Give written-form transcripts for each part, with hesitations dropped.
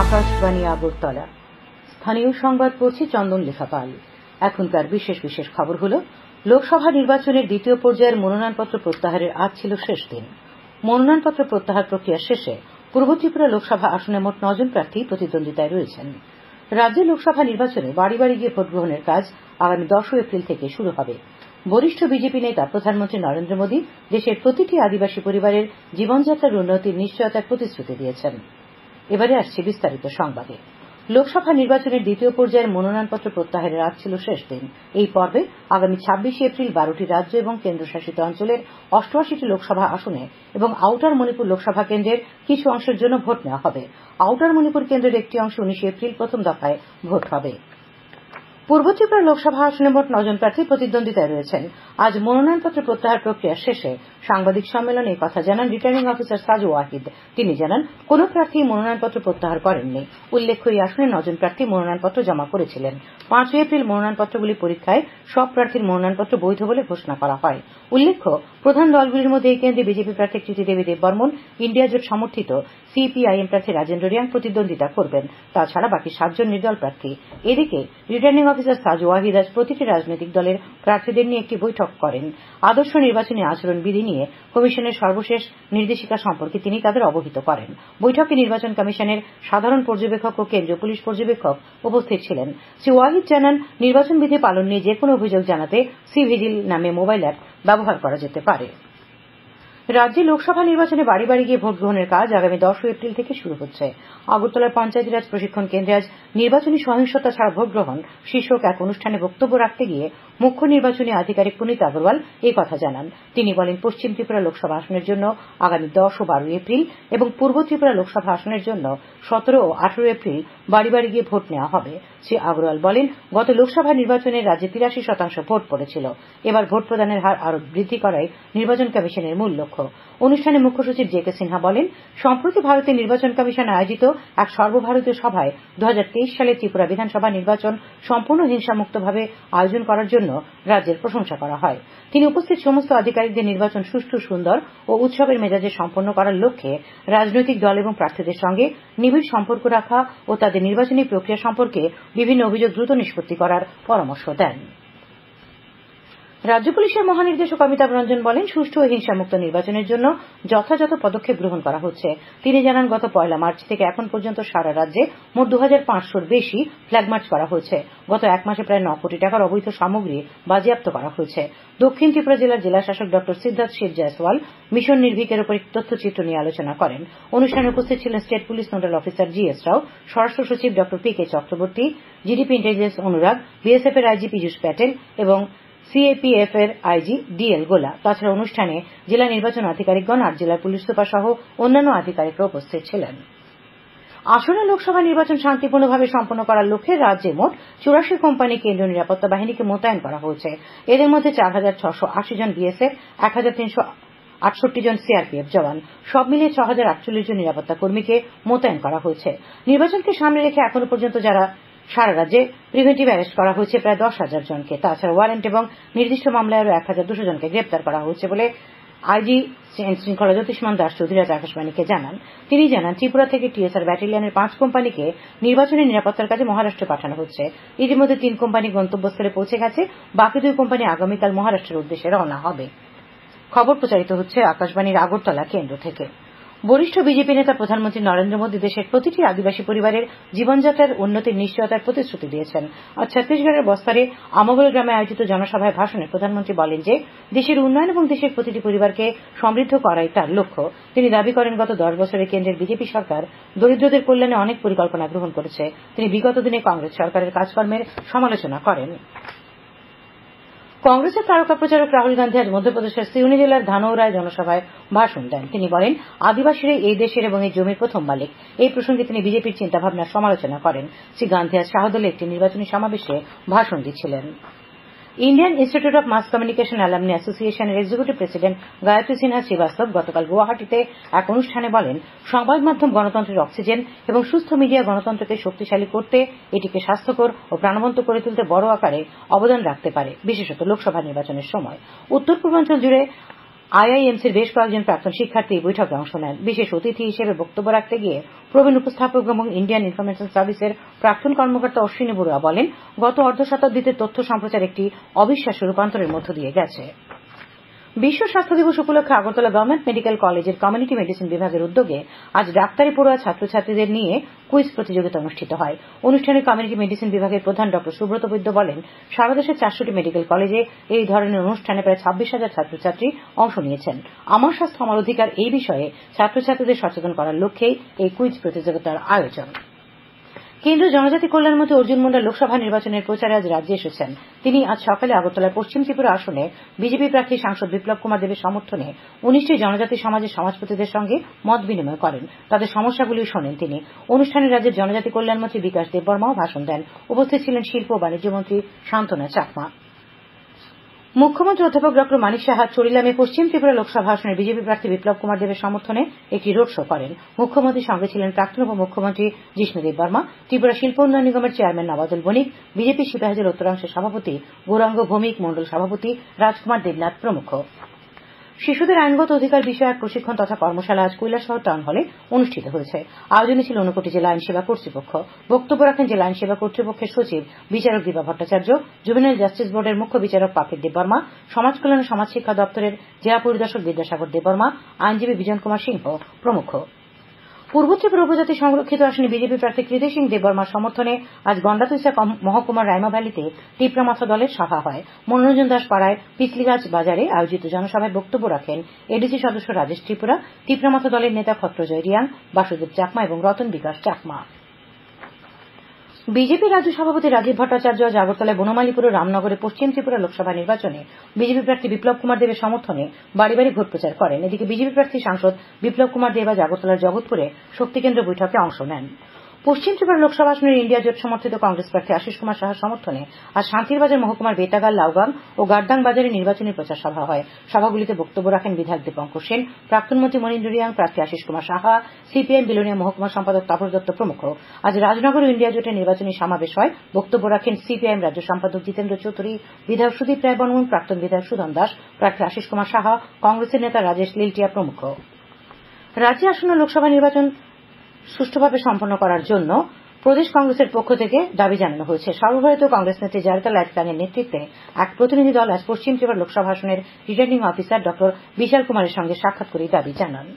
আকাশবাণী আগরতলা। স্থানীয় সংবাদ পড়ছি চন্দন লেখা পাল। এখনকার বিশেষ বিশেষ খবর হল, লোকসভা নির্বাচনের দ্বিতীয় পর্যায়ের মনোনয়নপত্র প্রত্যাহারের আজ ছিল শেষ দিন। মনোনয়নপত্র প্রত্যাহার প্রক্রিয়া শেষে পূর্ব ত্রিপুরা লোকসভা আসনে মোট 9 জন প্রার্থী প্রতিদ্বন্দ্বিতায় রয়েছেন। রাজ্যে লোকসভা নির্বাচনে বাড়ি বাড়ি গিয়ে ভোট গ্রহণের কাজ আগামী 10 এপ্রিল থেকে শুরু হবে। বরিষ্ঠ বিজেপি নেতা প্রধানমন্ত্রী নরেন্দ্র মোদী দেশের প্রতিটি আদিবাসী পরিবারের জীবনযাত্রার উন্নতির নিশ্চয়তার প্রতিশ্রুতি দিয়েছেন। এবারে আসছে বিস্তারিত সংবাদে। লোকসভা নির্বাচনের দ্বিতীয় পর্যায়ের মনোনয়নপত্র প্রত্যাহারের আজ ছিল শেষ দিন। এই পর্বে আগামী 26 এপ্রিল 12টি রাজ্য এবং কেন্দ্রশাসিত অঞ্চলের 88টি লোকসভা আসনে এবং আউটার মণিপুর লোকসভা কেন্দ্রের কিছু অংশের জন্য ভোট নেওয়া হবে। আউটার মণিপুর কেন্দ্রের একটি অংশে 19 এপ্রিল প্রথম দফায় ভোট হবে। পূর্ব ত্রিপুরা লোকসভা আসনে মোট 9 জন প্রার্থী প্রতিদ্বন্দ্বিতায় রয়েছেন। আজ মনোনয়নপত্র প্রত্যাহার প্রক্রিয়া শেষে সাংবাদিক সম্মেলনে এই কথা জানান রিটার্নিং অফিসার সাজু ওয়াহিদ। তিনি জানান, কোন প্রার্থী মনোনয়নপত্র প্রত্যাহার করেননি। উল্লেখ্য, এই আসনে 9 জন প্রার্থী মনোনয়নপত্র জমা করেছিলেন। 5 এপ্রিল মনোনয়নপত্রগুলি পরীক্ষায় সব প্রার্থীর মনোনয়নপত্র বৈধ বলে ঘোষণা করা হয়। উল্লেখ্য, প্রধান দলগুলির মধ্যে এই কেন্দ্রে বিজেপি প্রার্থী কৃতি দেবী দেববর্মন, ইন্ডিয়া জোট সমর্থিত সিপিআইএম প্রার্থী রাজেন্দ্র রিয়াং প্রতিদ্বন্দ্বিতা করবেন। তাছাড়া বাকি 7 জন নির্দল প্রার্থী। এদিকে রিটার্নিং অফিসার সাজু ওয়াহিদ আজ প্রতিটি রাজনৈতিক দলের প্রার্থীদের নিয়ে একটি বৈঠক করেন। আদর্শ নির্বাচনী আচরণ বিধি নিয়ে কমিশনের সর্বশেষ নির্দেশিকা সম্পর্কে তিনি তাদের অবহিত করেন। বৈঠকে নির্বাচন কমিশনের সাধারণ পর্যবেক্ষক ও কেন্দ্রীয় পুলিশ পর্যবেক্ষক উপস্থিত ছিলেন। শ্রী ওয়াহিদ জানান, নির্বাচন বিধি পালন নিয়ে যে কোনো অভিযোগ জানাতে সি-ভিজিল নামে মোবাইল অ্যাপ ব্যবহার করা যেতে পারে। রাজ্যে লোকসভা নির্বাচনে বাড়ি বাড়ি গিয়ে ভোট গ্রহণের কাজ আগামী 10 এপ্রিল থেকে শুরু হচ্ছে। আগরতলার পঞ্চায়েতি রাজ প্রশিক্ষণ কেন্দ্রে আজ নির্বাচনী সহিংসতা ছাড়া ভোট গ্রহণ শীর্ষক এক অনুষ্ঠানে বক্তব্য রাখতে গিয়ে মুখ্য নির্বাচনী আধিকারিক পুনিত আগরওয়াল এই কথা জানান। তিনি বলেন, পশ্চিম ত্রিপুরা লোকসভা আসনের জন্য আগামী 10 ও 12 এপ্রিল এবং পূর্ব ত্রিপুরা লোকসভা আসনের জন্য 17 ও 18 এপ্রিল বাড়ি বাড়ি গিয়ে ভোট নেওয়া হবে। শ্রী আগরওয়াল বলেন, গত লোকসভা নির্বাচনে রাজ্যে 83% ভোট পড়েছিল। এবার ভোট প্রদানের হার আরো বৃদ্ধি করাই নির্বাচন কমিশনের মূল লক্ষ্য। অনুষ্ঠানে মুখ্য সচিব জে কে সিনহা বলেন, সম্প্রতি ভারতের নির্বাচন কমিশন আয়োজিত এক সর্বভারতীয় সভায় 2023 সালে ত্রিপুরা বিধানসভা নির্বাচন সম্পূর্ণ হিংসামুক্তভাবে আয়োজন করার জন্য রাজ্যের প্রশংসা করা হয়। তিনি উপস্থিত সমস্ত আধিকারিকদের নির্বাচন সুষ্ঠু, সুন্দর ও উৎসবের মেজাজে সম্পন্ন করার লক্ষ্যে রাজনৈতিক দল এবং প্রার্থীদের সঙ্গে নিবিড় সম্পর্ক রাখা ও তাদের নির্বাচনী প্রক্রিয়া সম্পর্কে বিভিন্ন অভিযোগ দ্রুত নিষ্পত্তি করার পরামর্শ দেন। রাজ্য পুলিশের মহানির্দেশক অমিতাভ রঞ্জন বলেন, সুষ্ঠু ও হিংসামুক্ত নির্বাচনের জন্য যথাযথ পদক্ষেপ গ্রহণ করা হচ্ছে। তিনি জানান, গত 1 মার্চ থেকে এখন পর্যন্ত সারা রাজ্যে মোট 2500-র বেশি ফ্ল্যাগমার্চ করা হয়েছে। গত এক মাসে প্রায় 9 কোটি টাকার অবৈধ সামগ্রী বাজেয়াপ্ত করা হয়েছে। দক্ষিণ ত্রিপুরা জেলার জেলাশাসক ড সিদ্ধার্থ শিব জয়সওয়াল মিশন নির্ভীকের উপর তথ্যচিত্র নিয়ে আলোচনা করেন। অনুষ্ঠানে উপস্থিত ছিলেন state police nodal officer GS. রাও, স্বরাষ্ট্র সচিব ড পি.কে. চক্রবর্তী, জিডিপি ইন্টেলিজেন্স অনুরাগ, বিএসএফ এর আইজি পীযূষ প্যাটেল এবং সিএপিএফ এর আইজি ডি.এল. গোলা। তাছাড়া অনুষ্ঠানে জেলা নির্বাচন আধিকারিকগণ, 8 জেলার পুলিশ সুপার সহ অন্যান্য আধিকারিকরা উপস্থিত ছিলেন। আসন্ন লোকসভা নির্বাচন শান্তিপূর্ণভাবে সম্পন্ন করার লক্ষ্যে রাজ্যে মোট 84 কোম্পানি কেন্দ্রীয় নিরাপত্তা বাহিনীকে মোতায়েন করা হয়েছে। এদের মধ্যে 4680 জন বিএসএফ, 1368 জন সিআরপিএফ জওয়ান, সব মিলিয়ে 6048 জন নিরাপত্তা কর্মীকে মোতায়েন করা হয়েছে। নির্বাচনকে সামনে রেখে এখনো পর্যন্ত সারা রাজ্যে প্রিভেন্টিভ অ্যারেস্ট করা হয়েছে প্রায় 10,000 জনকে। তাছাড়া ওয়ারেন্ট এবং নির্দিষ্ট মামলায় আরো 1200 জনকে গ্রেপ্তার করা হয়েছে বলে আইজি শৃঙ্খলা জ্যোতিষ্মান দাস চৌধুরী আজ আকাশবাণীকে জানান। তিনি জানান, ত্রিপুরা থেকে টিএসআর ব্যাটালিয়নের 5 কোম্পানিকে নির্বাচনী নিরাপত্তার কাজে মহারাষ্ট্রে পাঠানো হচ্ছে। ইতিমধ্যে 3 কোম্পানি গন্তব্যস্থলে পৌঁছে গেছে। বাকি 2 কোম্পানি আগামীকাল মহারাষ্ট্রের উদ্দেশ্যে রওনা হবে। খবর প্রচারিত হচ্ছে আকাশবাণীর আগরতলা কেন্দ্র থেকে। বরিষ্ঠ বিজেপি নেতা প্রধানমন্ত্রী নরেন্দ্র মোদী দেশের প্রতিটি আদিবাসী পরিবারের জীবনযাত্রার উন্নতির নিশ্চয়তার প্রতিশ্রুতি দিয়েছেন। আজ ছত্তিশগড়ের বস্তারে আমগল গ্রামে আয়োজিত জনসভায় ভাষণে প্রধানমন্ত্রী বলেন যে, দেশের উন্নয়ন এবং দেশের প্রতিটি পরিবারকে সমৃদ্ধ করাই তার লক্ষ্য। তিনি দাবি করেন, গত 10 বছরে কেন্দ্রের বিজেপি সরকার দরিদ্রদের কল্যাণে অনেক পরিকল্পনা গ্রহণ করেছে। তিনি বিগত দিনে কংগ্রেস সরকারের কাজকর্মের সমালোচনা করেন। কংগ্রেসের তারকা প্রচারক রাহুল গান্ধী আজ মধ্যপ্রদেশের সিউনি জেলার ধানৌরায় জনসভায় ভাষণ দেন। তিনি বলেন, আদিবাসীরাই এই দেশের এবং এই জমির প্রথম মালিক। এই প্রসঙ্গে তিনি বিজেপির চিন্তাভাবনার সমালোচনা করেন। শ্রী গান্ধী আজ শাহদলে একটি নির্বাচনী সমাবেশে ভাষণ দিচ্ছিলেন। Indian Institute of Mass Communication alumni অ্যাসোসিয়েশনের এক্সিকিউটিভ প্রেসিডেন্ট গায়ত্রী সিনহা শ্রীবাস্তব গতকাল গুয়াহাটিতে এক অনুষ্ঠানে বলেন, সংবাদ মাধ্যম গণতন্ত্রের অক্সিজেন এবং সুস্থ মিডিয়া গণতন্ত্রকে শক্তিশালী করতে, এটিকে স্বাস্থ্যকর ও প্রাণবন্ত করে তুলতে বড় আকারে অবদান রাখতে পারে, বিশেষত লোকসভা নির্বাচনের সময়। উত্তর পূর্বাঞ্চল জুড়ে আইআইএমসির বেশ কয়েকজন প্রাক্তন শিক্ষার্থী বৈঠকে অংশ নেন। বিশেষ অতিথি হিসেবে বক্তব্য রাখতে গিয়ে প্রবীণ উপস্থাপক এবং ইন্ডিয়ান ইনফরমেশন সার্ভিসের প্রাক্তন কর্মকর্তা অশ্বিনী বড়ুয়া বলেন, গত অর্ধ শতাব্দীতে তথ্য সম্প্রচার একটি অবিশ্বাস্য রূপান্তরের মধ্য দিয়ে গেছে। বিশ্ব স্বাস্থ্য দিবস উপলক্ষে আগরতলা গভর্নমেন্ট মেডিকেল কলেজের কমিউনিটি মেডিসিন বিভাগের উদ্যোগে আজ ডাক্তারি পড়ুয়া ছাত্রছাত্রীদের নিয়ে কুইজ প্রতিযোগিতা অনুষ্ঠিত হয়। অনুষ্ঠানে কমিউনিটি মেডিসিন বিভাগের প্রধান ডক্টর সুব্রত বৈদ্য বলেন, সারা দেশের 400টি মেডিকেল কলেজে এই ধরনের অনুষ্ঠানে প্রায় 26,000 ছাত্রছাত্রী অংশ নিয়েছেন। আমার স্বাস্থ্য আমার অধিকার এই বিষয়ে ছাত্রছাত্রীদের সচেতন করার লক্ষ্যেই এই কুইজ প্রতিযোগিতার আয়োজন। কেন্দ্রীয় জনজাতি কল্যাণ মন্ত্রী অর্জুন মুন্ডা লোকসভা নির্বাচনের প্রচারে আজ রাজ্যে এসেছেন। তিনি আজ সকালে আগরতলার পশ্চিম ত্রিপুরা আসনে বিজেপি প্রার্থী সাংসদ বিপ্লব কুমার দেবের সমর্থনে 19টি জনজাতি সমাজের সমাজপতিদের সঙ্গে মত বিনিময় করেন। তাদের সমস্যাগুলিও শোনেন তিনি। অনুষ্ঠানে রাজ্যের জনজাতি কল্যাণ মন্ত্রী বিকাশ দেববর্মাও ভাষণ দেন। উপস্থিত ছিলেন শিল্প ও বাণিজ্য মন্ত্রী শান্তনা চাকমা। মুখ্যমন্ত্রী অধ্যাপক ডক্টর মানিক সাহা চরিলামে পশ্চিম ত্রিপুরা লোকসভা আসনের বিজেপি প্রার্থী বিপ্লব কুমার দেবের সমর্থনে একটি রোড শো করেন। মুখ্যমন্ত্রীর সঙ্গে ছিলেন প্রাক্তন উপমুখ্যমন্ত্রী জিষ্ণু দেববর্মা, ত্রিপুরা শিল্প উন্নয়ন নিগমের চেয়ারম্যান নবাদুল বণিক, বিজেপি সিপাহীজলা উত্তরাংশের সভাপতি গৌরাঙ্গ ভৌমিক, মন্ডল সভাপতি রাজকুমার দেবনাথ প্রমুখ। শিশুদের আইনগত অধিকার বিষয়ক প্রশিক্ষণ তথা কর্মশালা আজ কৈলাসহর টাউন হলে অনুষ্ঠিত হয়েছে। আয়োজনে ছিল ঊনকোটি জেলা আইন সেবা কর্তৃপক্ষ। বক্তব্য রাখেন জেলা আইন সেবা কর্তৃপক্ষের সচিব বিচারক দীপা ভট্টাচার্য, জুভেনাইল জাস্টিস বোর্ডের মুখ্য বিচারক পাপিক দেববর্মা, সমাজ কল্যাণ ও সমাজ শিক্ষা দপ্তরের জেলা পরিদর্শক বিদ্যাসাগর দেববর্মা, আইনজীবী বিজন কুমার সিংহ প্রমুখ। পূর্ব ত্রিপুরা উপজাতি সংরক্ষিত আসনে বিজেপি প্রার্থী কৃতি সিং দেববর্মার সমর্থনে আজ গন্ডাতুইসা মহকুমার রাইমা ভ্যালিতে টিপরামাথা দলের সভা হয়। মনোরঞ্জন দাস পাড়ায় পিছলিগাছ বাজারে আয়োজিত জনসভায় বক্তব্য রাখেন এডিসি সদস্য রাজেশ ত্রিপুরা, টিপরামাথা দলের নেতা খত্রজয় রিয়াং, বাসুদেব চাকমা এবং রতন বিকাশ চাকমা। বিজেপি রাজ্য সভাপতি রাজীব ভট্টাচার্য আজ আগরতলায় বনমালীপুর ও রামনগরে পশ্চিম ত্রিপুরা লোকসভা নির্বাচনে বিজেপি প্রার্থী বিপ্লব কুমার দেবের সমর্থনে বাড়ি বাড়ি ভোট প্রচার করেন। এদিকে বিজেপি প্রার্থী সাংসদ বিপ্লব কুমার দেব আজ আগরতলার জগৎপুরে শক্তিকেন্দ্র বৈঠকে অংশ নেন। পশ্চিম ত্রিপুরা লোকসভা আসনের ইন্ডিয়া জোট সমর্থিত কংগ্রেস প্রার্থী আশিস কুমার সাহার সমর্থনে আজ শান্তিরবাজার মহকুমার বেতাগাল, লাউগাং ও গার্দাং বাজারে নির্বাচনী প্রচার সভা হয়। সভাগুলিতে বক্তব্য রাখেন বিধায়ক দীপঙ্কর সেন, প্রাক্তন মন্ত্রী মনীন্দ্র রিয়াং, প্রার্থী আশিস কুমার সাহা, সিপিআইএম বিলোনিয়া মহকুমা সম্পাদক তাপস দত্ত প্রমুখ। আজ রাজনগরে ইন্ডিয়া জোটের নির্বাচনী সমাবেশ হয়। বক্তব্য রাখেন সিপিআইএম রাজ্য সম্পাদক জিতেন্দ্র চৌধুরী, বিধায়ক সুদীপ রায় বর্মন, প্রাক্তন বিধায়ক সুধন দাস, প্রার্থী আশিস কুমার সাহা, কংগ্রেসের নেতা রাজেশ লিলটিয়া প্রমুখ। রাজ্যে আসন্ন লোকসভা নির্বাচন সুষ্ঠুভাবে সম্পন্ন করার জন্য প্রদেশ কংগ্রেসের পক্ষ থেকে দাবি জানানো হয়েছে। সর্বভারতীয় কংগ্রেস নেত্রী জারিতা লাইতকানের নেতৃত্বে এক প্রতিনিধি দল আজ পশ্চিম ত্রিপুরা লোকসভা আসনের রিটার্নিং অফিসার ডক্টর বিশাল কুমারের সঙ্গে সাক্ষাৎ করে দাবি জানান।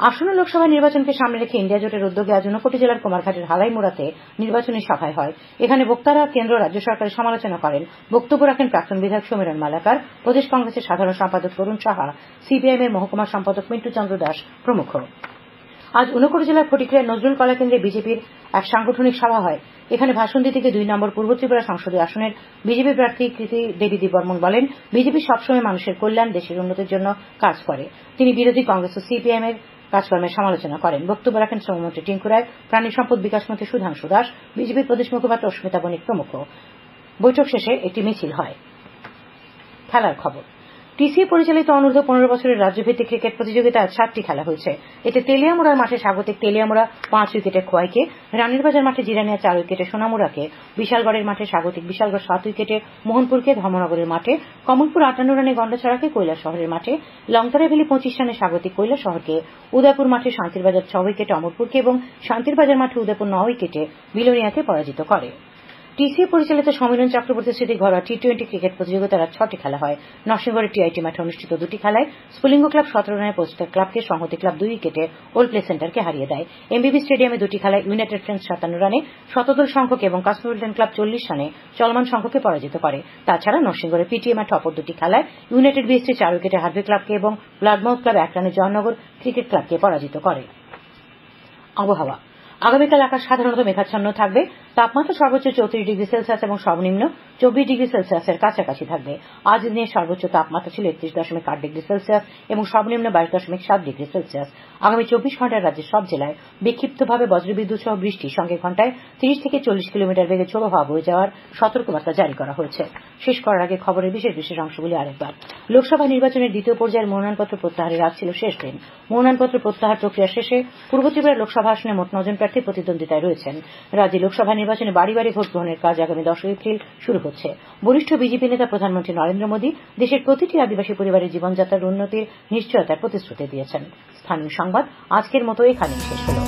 আসন্ন লোকসভা নির্বাচনকে সামনে রেখে ইন্ডিয়া জোটের উদ্যোগে আজ ঊনকোটি জেলার কুমারঘাটের হালাইমুড়াতে নির্বাচনী সভায় হয়। এখানে বক্তারা কেন্দ্র রাজ্য সরকারের সমালোচনা করেন। বক্তব্য রাখেন প্রাক্তন বিধায়ক সমীরণ মালাকার, প্রদেশ কংগ্রেসের সাধারণ সম্পাদক তরুণ সাহা, সিপিআইএম এর মহকুমা সম্পাদক মিন্টু চন্দ্র দাস প্রমুখ। আজ ঊনকোটি জেলার ফটিকরিয়ার নজরুল কলা কেন্দ্রে বিজেপির এক সাংগঠনিক সভা হয়। এখানে ভাষণ দিতে গিয়ে 2 নম্বর পূর্ব ত্রিপুরা সংসদীয় আসনের বিজেপি প্রার্থী কৃতি দেবী দেববর্মন বলেন, বিজেপি সবসময় মানুষের কল্যাণ, দেশের উন্নতির জন্য কাজ করে। তিনি বিরোধী কংগ্রেস ও সিপিআইএম এর কাজকর্মের সমালোচনা করেন। বক্তব্য রাখেন শ্রমমন্ত্রী টিঙ্কু রায়, প্রাণী সম্পদ বিকাশ মন্ত্রী সুধাংশু দাস, বিজেপির প্রদেশ মুখপাত্র অস্মিতা বণিক প্রমুখ। বৈঠক শেষে একটি মিছিল হয়। খেলার খবর। টিসিএ পরিচালিত অনূর্ধ্ব 15 বছরের রাজ্যভিত্তিক ক্রিকেট প্রতিযোগিতায় আজ 7টি খেলা হয়েছে। এতে তেলিয়ামুড়ার মাঠে স্বাগতিক তেলিয়ামুড়া 5 উইকেটে খোয়াইকে, রানীরবাজার মাঠে জিরানিয়া 4 উইকেটে সোনামুড়াকে, বিশালগড়ের মাঠে স্বাগতিক বিশালগড় 7 উইকেটে মোহনপুরকে, ধর্মনগরের মাঠে কমলপুর 58 রানে গন্ডাছড়াকে, কৈলাসহরের মাঠে লংতরাভেলি 25 রানে স্বাগতিক কৈলাসহরকে, উদয়পুর মাঠে শান্তিরবাজার 6 উইকেটে অমরপুরকে এবং শান্তিরবাজার মাঠে উদয়পুর 9 উইকেটে বিলোনিয়াকে পরাজিত করে। টিসিএ পরিচালিত সমীরণ চক্রবর্তী স্মৃতি ঘরোয়া টি-20 ক্রিকেট প্রতিযোগিতার আজ 6টি খেলা হয়। নরসিংগড়ের টিআইটি মাঠে অনুষ্ঠিত 2টি খেলায় স্ফুলিঙ্গ ক্লাব 17 রানে পোস্টার ক্লাবকে, সংহতি ক্লাব 2 উইকেটে ওল্ড প্লে সেন্টারকে হারিয়ে দেয়। এমবিবি স্টেডিয়ামে 2টি খেলায় ইউনাইটেড ফ্রেন্ডস 57 রানে শতদল সংঘকে এবং কসমোপলিটন ক্লাব 40 রানে চলমান সংঘকে পরাজিত করে। তাছাড়া নরসিংগড়ের পিটিএ মাঠে অপর 2টি খেলায় ইউনাইটেড বিএসটি 4 উইকেটে হার্ভে ক্লাবকে এবং ব্লাডমাউথ ক্লাব 1 রানে জয়নগর ক্রিকেট ক্লাবকে পরাজিত করে। আবহাওয়া। আগামীকাল আকাশ সাধারণত মেঘাচ্ছন্ন থাকবে। তাপমাত্রা সর্বোচ্চ 34 ডিগ্রি সেলসিয়াস এবং সর্বনিম্ন 24 ডিগ্রি সেলসিয়াসের কাছাকাছি থাকবে। আজ দিনের সর্বোচ্চ তাপমাত্রা ছিল 31.8 ডিগ্রি সেলসিয়াস এবং সর্বনিম্ন 22.7 ডিগ্রি সেলসিয়াস। আগামী 24 ঘন্টায় রাজ্যের সব জেলায় বিক্ষিপ্তভাবে বজ্রবিদ্যুৎ সহ বৃষ্টির সঙ্গে ঘন্টায় 30 থেকে 40 কিলোমিটার বেগে ঝোড়ো হাওয়া বয়ে যাওয়ার সতর্কবার্তা জারি করা হয়েছে। শেষ করার আগে খবরের বিশেষ বিশেষ অংশগুলি আরেকবার। লোকসভা নির্বাচনের দ্বিতীয় পর্যায়ের মনোনয়নপত্র প্রত্যাহারের আজ ছিল শেষ দিন। মনোনয়নপত্র প্রত্যাহার প্রক্রিয়া শেষে পূর্ব ত্রিপুরা লোকসভা আসনে মোট 9 জন প্রার্থী প্রতিদ্বন্দ্বিতায় রয়েছেন। রাজ্যে লোকসভা নির্বাচনে বাড়ি বাড়ি ভোট গ্রহণের কাজ আগামী 10 এপ্রিল শুরু হচ্ছে। বরিষ্ঠ বিজেপি নেতা প্রধানমন্ত্রী নরেন্দ্র মোদী দেশের প্রতিটি আদিবাসী পরিবারের জীবনযাত্রার উন্নতির নিশ্চয়তার প্রতিশ্রুতি দিয়েছেন। স্থানীয় সংবাদ আজকের মতো এখানেই শেষ হলো।